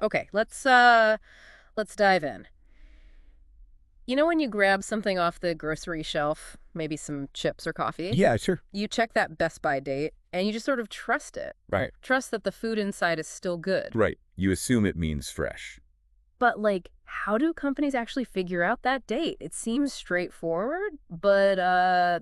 Okay, let's dive in. You know when you grab something off the grocery shelf, maybe some chips or coffee, Yeah, sure. you check that best by date and you just sort of trust it. Right. Trust that the food inside is still good. Right. You assume it means fresh. But like, how do companies actually figure out that date? It seems straightforward, but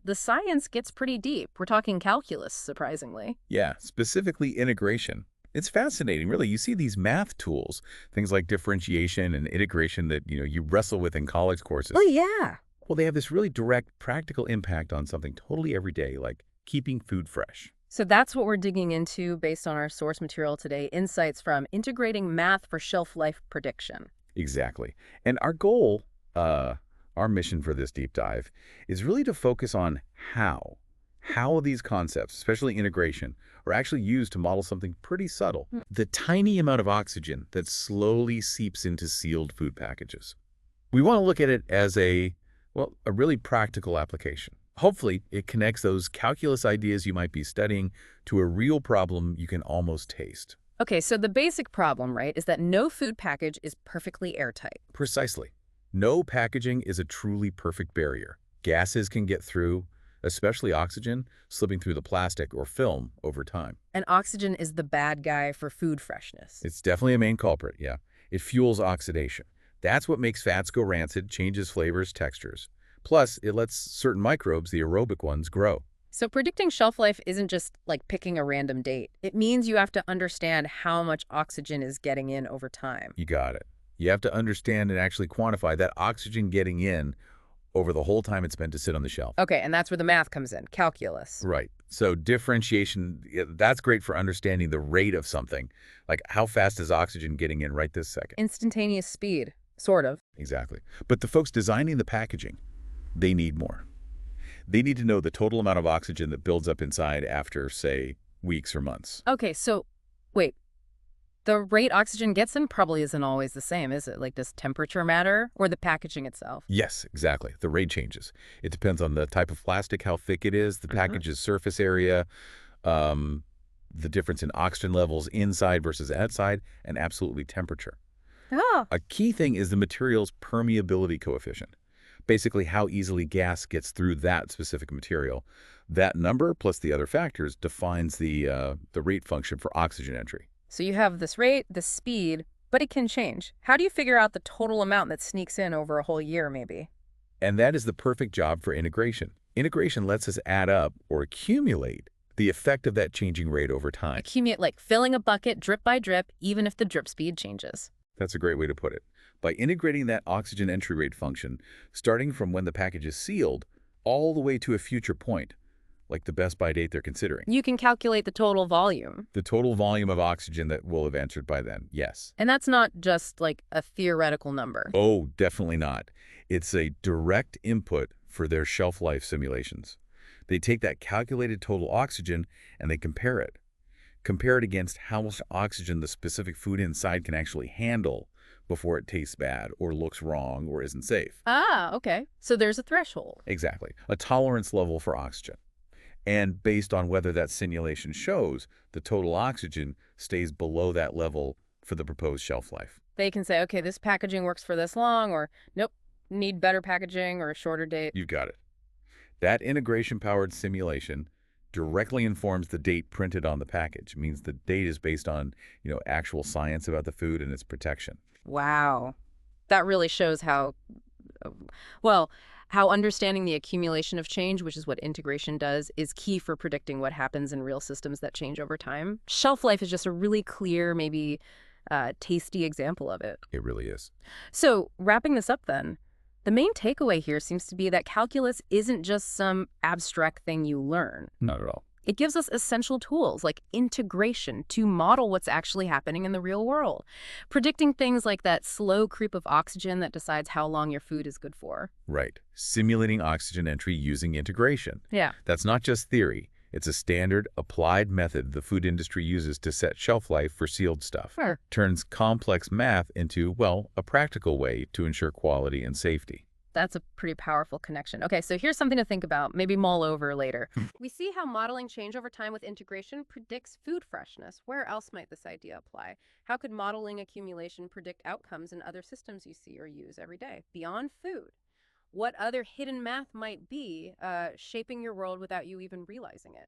the science gets pretty deep. We're talking calculus, surprisingly. Yeah, specifically integration. It's fascinating, really. You see these math tools, things like differentiation and integration that, you wrestle with in college Oh courses. yeah. Well, they have this really direct, practical impact on something totally everyday, like keeping food fresh. So that's what we're digging into based on our source material today, insights from integrating math for shelf life prediction. Exactly. And our goal, our mission for this deep dive, is really to focus on how these concepts, especially integration, are actually used to model something pretty subtle. Hmm. The tiny amount of oxygen that slowly seeps into sealed food packages. We want to look at it as a really practical application. Hopefully, it connects those calculus ideas you might be studying to a real problem you can almost taste. Okay, so the basic problem, right, is that no food package is perfectly airtight. Precisely. No packaging is a truly perfect barrier. Gases can get through, especially oxygen, slipping through the plastic or film over time. And oxygen is the bad guy for food freshness. It's definitely a main culprit, yeah. It fuels oxidation. That's what makes fats go rancid, changes flavors, textures. Plus, it lets certain microbes, the aerobic ones, grow. So predicting shelf life isn't just like picking a random date. It means you have to understand how much oxygen is getting in over time. You got it. You have to understand and actually quantify that oxygen getting in over the whole time it's meant to sit on the shelf. Okay, and that's where the math comes in, calculus. Right. So differentiation, yeah, that's great for understanding the rate of something. Like how fast is oxygen getting in right this second? Instantaneous speed, sort of. Exactly. But the folks designing the packaging, they need more. They need to know the total amount of oxygen that builds up inside after, say, weeks or months. Okay, so wait. The rate oxygen gets in probably isn't always the same, is it? Like, does temperature matter or the packaging itself? Yes, exactly. The rate changes. It depends on the type of plastic, how thick it is, the package's surface area, um, the difference in oxygen levels inside versus outside, and absolutely temperature. Oh, A key thing is the material's permeability coefficient. Basically, how easily gas gets through that specific material. That number plus the other factors defines the rate function for oxygen entry. so you have this rate, this speed, but it can change. How do you figure out the total amount that sneaks in over a whole year, maybe? And that is the perfect job for integration. Integration lets us add up or accumulate the effect of that changing rate over time. Accumulate, like filling a bucket drip by drip, even if the drip speed changes. That's a great way to put it. By integrating that oxygen entry rate function, starting from when the package is sealed, all the way to a future point, like the best by date they're considering. You can calculate the total volume. The total volume of oxygen that will have entered by then, yes. And that's not just like a theoretical number. Oh, definitely not. It's a direct input for their shelf life simulations. They take that calculated total oxygen and they compare it. Compare it against how much oxygen the specific food inside can actually handle before it tastes bad or looks wrong or isn't safe. Ah, okay. So there's a threshold. Exactly. A tolerance level for oxygen. And based on whether that simulation shows the total oxygen stays below that level for the proposed shelf life. They can say, okay, this packaging works for this long, or nope, need better packaging or a shorter date. You've got it. That integration-powered simulation directly informs the date printed on the package. It means the date is based on, actual science about the food and its protection. Wow. That really shows how, well, how understanding the accumulation of change, which is what integration does, is key for predicting what happens in real systems that change over time. Shelf life is just a really clear, maybe tasty example of it. It really is. So wrapping this up then, the main takeaway here seems to be that calculus isn't just some abstract thing you learn. Not at all. It gives us essential tools like integration to model what's actually happening in the real world, predicting things like that slow creep of oxygen that decides how long your food is good for. Right. Simulating oxygen entry using integration. Yeah. That's not just theory. It's a standard, applied method the food industry uses to set shelf life for sealed stuff. Sure. Turns complex math into, well, a practical way to ensure quality and safety. That's a pretty powerful connection. Okay, so here's something to think about, maybe mull over later. We see how modeling change over time with integration predicts food freshness. Where else might this idea apply? How could modeling accumulation predict outcomes in other systems you see or use every day, beyond food? What other hidden math might be shaping your world without you even realizing it?